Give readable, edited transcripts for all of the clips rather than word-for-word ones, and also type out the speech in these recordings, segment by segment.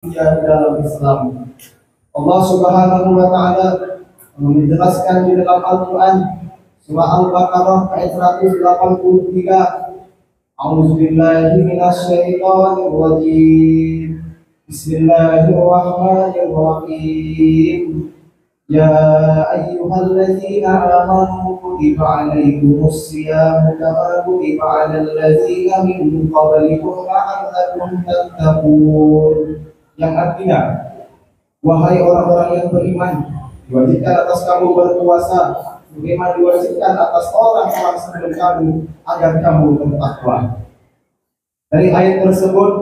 Ya dalam Islam. Allah Subhanahu wa taala menjelaskan di dalam Al-Qur'an surah Al-Baqarah ayat 183. A'udzubillahi minasyaitonir rajim. Bismillahirrahmanirrahim. Ya ayyuhalladzina amanu kutiba 'alaikumus syiyamu kama kutiba 'alal ladzina min qablikum la'allakum tattaqun. Yang artinya, wahai orang-orang yang beriman, diwajibkan atas kamu berpuasa sebagaimana diwajibkan atas orang-orang sebelum kamu agar kamu bertakwa. Dari ayat tersebut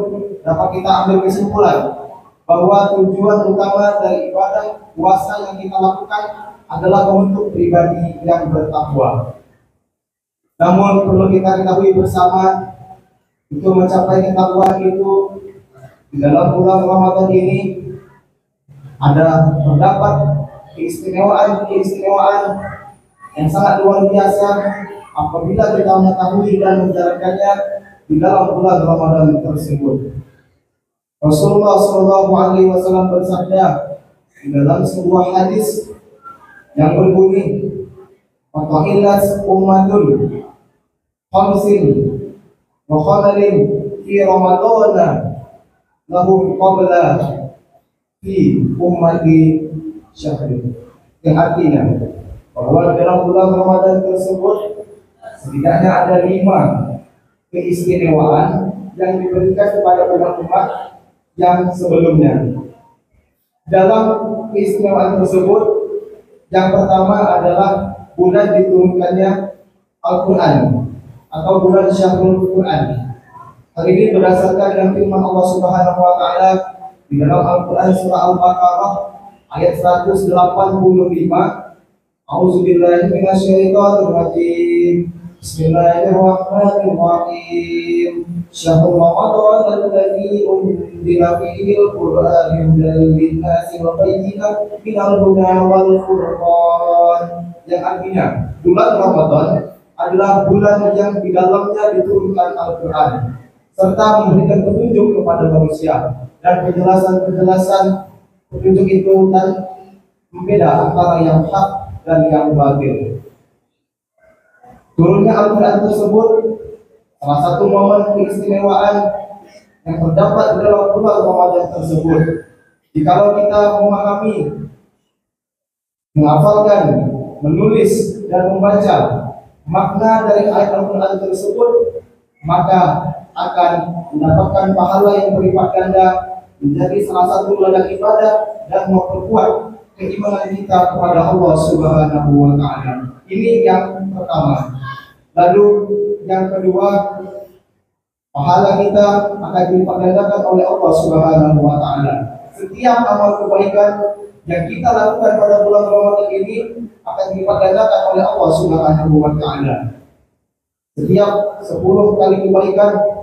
dapat kita ambil kesimpulan bahwa tujuan utama dari ibadah puasa yang kita lakukan adalah untuk pribadi yang bertakwa. Namun perlu kita ketahui bersama, untuk mencapai ketakwaan itu di dalam bulan Ramadan ini terdapat keistimewaan yang sangat luar biasa apabila kita mengetahui dan menjalankannya di dalam bulan Ramadan tersebut. Rasulullah SAW bersabda di dalam sebuah hadis yang berbunyi, "Faqailat ummatun khamsin wa khamalin fi Ramadana lahum qabla fi ummati syahri." Yang artinya bahwa dalam bulan Ramadan tersebut setidaknya ada 5 keistimewaan yang diberikan kepada umat-umat yang sebelumnya. Dalam keistimewaan tersebut, yang pertama adalah bulan diturunkannya Al-Quran atau bulan Syahrul Quran. Hal ini berdasarkan dengan firman Allah Subhanahu wa taala di dalam Al-Qur'an surah Al-Baqarah ayat 185. A'udzubillahi minasyaitonir rajim. Bismillahirrahmanirrahim. Syahrul Ramadan alladzi unzila fihi al-Qur'an hudan lin-nasi wa bayyinatin minal huda wal furqan. Yang artinya, bulan Ramadan adalah bulan yang di dalamnya diturunkan Al-Qur'an serta memberikan petunjuk kepada manusia, dan penjelasan petunjuk itu dan membeda antara yang hak dan yang batil. Turunnya Al-Quran tersebut salah satu momen keistimewaan yang terdapat dalam bulan Ramadan tersebut. Jikalau kita memahami, menghafalkan, menulis dan membaca makna dari ayat Al-Quran tersebut, maka akan mendapatkan pahala yang berlipat ganda, menjadi salah satu ladang ibadah dan memperkuat keimanan kita kepada Allah Subhanahu wa taala. Ini yang pertama. Lalu yang kedua, pahala kita akan dilipat gandakan oleh Allah Subhanahu wa taala. Setiap amal kebaikan yang kita lakukan pada bulan Ramadan ini akan dilipat gandakan oleh Allah Subhanahu wa taala. Setiap 10 kali kebaikan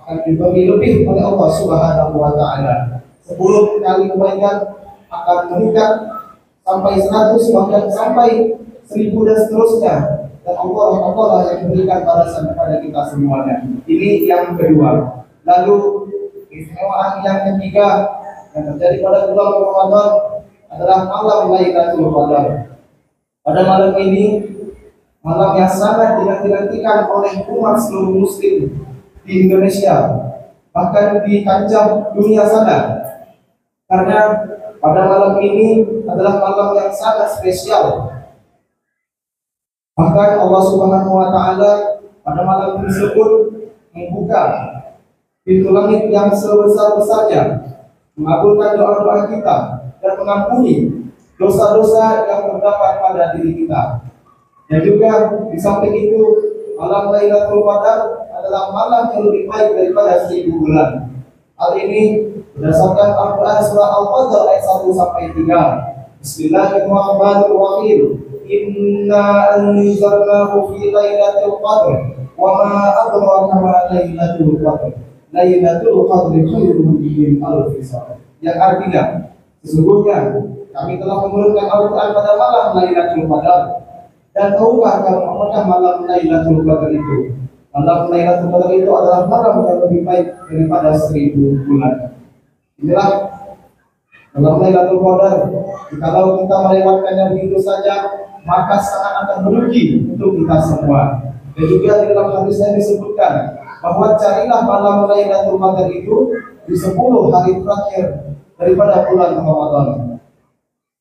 akan dibagi lebih oleh Allah Subhanahu wa taala. 10 kali kebaikan akan meningkat sampai 100, bahkan sampai 1000 dan seterusnya. Dan Allah yang memberikan balasan kepada kita semuanya. Ini yang kedua. Lalu keistimewaan yang ketiga yang terjadi pada bulan Ramadan adalah malam Lailatul Qadar. Pada malam ini, malam yang sangat dinantikan oleh umat seluruh muslim di Indonesia, bahkan di kancah dunia sana, karena pada malam ini adalah malam yang sangat spesial. Bahkan Allah Subhanahu wa taala pada malam tersebut membuka pintu langit yang sebesar-besarnya, mengabulkan doa-doa kita dan mengampuni dosa-dosa yang terdapat pada diri kita. Dan juga di samping itu, malam Lailatul Qadar adalah malam yang lebih baik daripada 1000 bulan. Hal ini berdasarkan Al-Quran surah Al-Qadr ayat 1 sampai 3. Bismillahirrahmanirrahim. Inna anzalnahu fi lailatul qadr wa ma adraka ma lailatul qadr. Lailatul qadri khairun min alfi syahr. Yang artinya, sesungguhnya kami telah menurunkan Al-Quran pada malam Lailatul Qadar. Dan tahukah kamu apakah malam Lailatul Qadar itu? Malam Lailatul Qadar itu adalah malam yang lebih baik daripada 1000 bulan. Inilah dalam Lailatul Qadar, jikalau kita melewatkannya begitu saja, maka sangat akan merugi untuk kita semua. Dan juga di dalam hadisnya disebutkan bahwa carilah malam Lailatul Qadar itu di 10 hari terakhir daripada bulan Ramadan.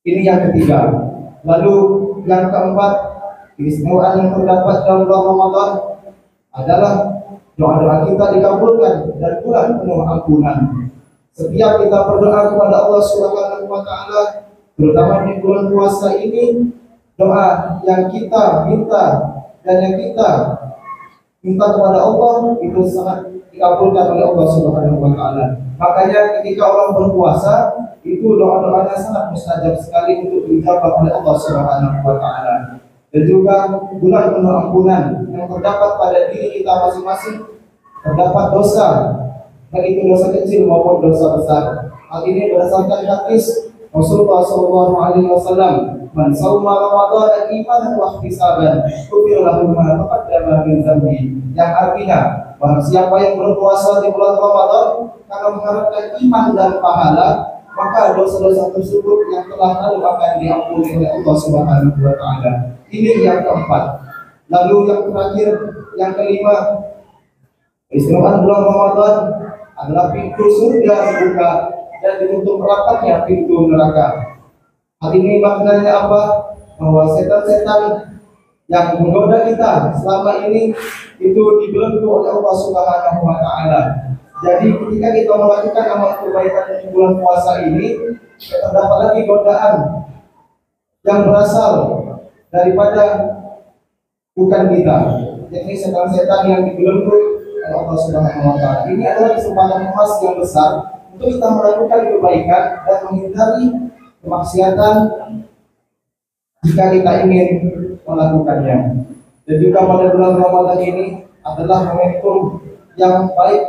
Ini yang ketiga. Lalu yang keempat, keistimewaan yang terdapat dalam bulan Ramadan adalah doa-doa kita dikabulkan dan bulan penuh ampunan. Setiap kita berdoa kepada Allah Subhanahu wa taala, terutama di bulan puasa ini, doa yang kita minta dan yang kita minta kepada Allah itu sangat dikabulkan oleh Allah Subhanahu wa taala. Makanya ketika orang berpuasa, itu doa-doanya sangat mustajab sekali untuk dijawab oleh Allah Subhanahu wa taala. Dan juga bulan penuh ampunan yang terdapat pada diri kita masing-masing, terdapat dosa, baik itu dosa kecil maupun dosa besar. Hal ini berdasarkan hadis Rasulullah SAW, "Man shauma Ramadan imanan wa ihtisaban, ghufira lahu ma taqaddama min dhanbi." Yang artinya, bahwa siapa yang berpuasa di bulan Ramadan karena mengharapkan iman dan pahala, maka dosa-dosa tersebut yang telah lalu akan diampuni oleh Allah Subhanahu wa taala. Ini yang keempat. Lalu yang terakhir, yang kelima, istimewaan bulan Ramadan adalah pintu surga dibuka dan ditutup rapatnya pintu neraka. Hal ini maknanya apa? Bahwa setan-setan yang menggoda kita selama ini itu dibelenggu oleh Allah Subhanahu wa taala. Jadi ketika kita melakukan amal kebaikan di bulan puasa ini, terdapat lagi godaan yang berasal daripada bukan kita, yakni setan-setan yang dibelenggu oleh Allah Subhanahu wa taala. Ini adalah kesempatan emas yang besar untuk kita melakukan kebaikan dan menghindari kemaksiatan jika kita ingin melakukannya. Dan juga pada bulan Ramadan ini adalah momentum yang baik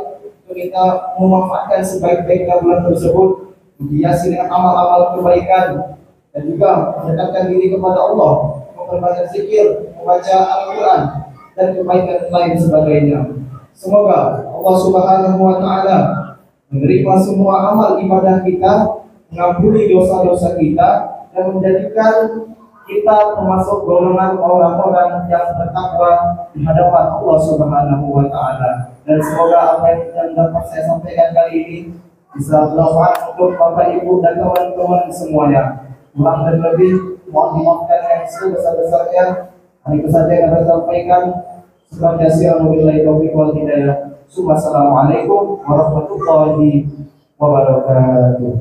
untuk kita memanfaatkan sebaik-baiknya bulan tersebut, dihiasi dengan amal-amal kebaikan dan juga mendekatkan diri kepada Allah, memperbanyak zikir, membaca Al-Quran dan kebaikan lain sebagainya. Semoga Allah Subhanahu wa taala menerima semua amal ibadah kita, mengampuni dosa-dosa kita, dan menjadikan kita termasuk golongan orang-orang yang bertakwa di hadapan Allah Subhanahu wa taala. Dan semoga apa yang dapat saya sampaikan kali ini bisa bermanfaat untuk Bapak Ibu dan teman-teman semuanya. Kurang dan lebih mohon dimaafkan yang sebesar-besarnya. Hal itu saja yang saya sampaikan. Wabillahi taufiq wal hidayah. Assalamualaikum warahmatullahi wabarakatuh.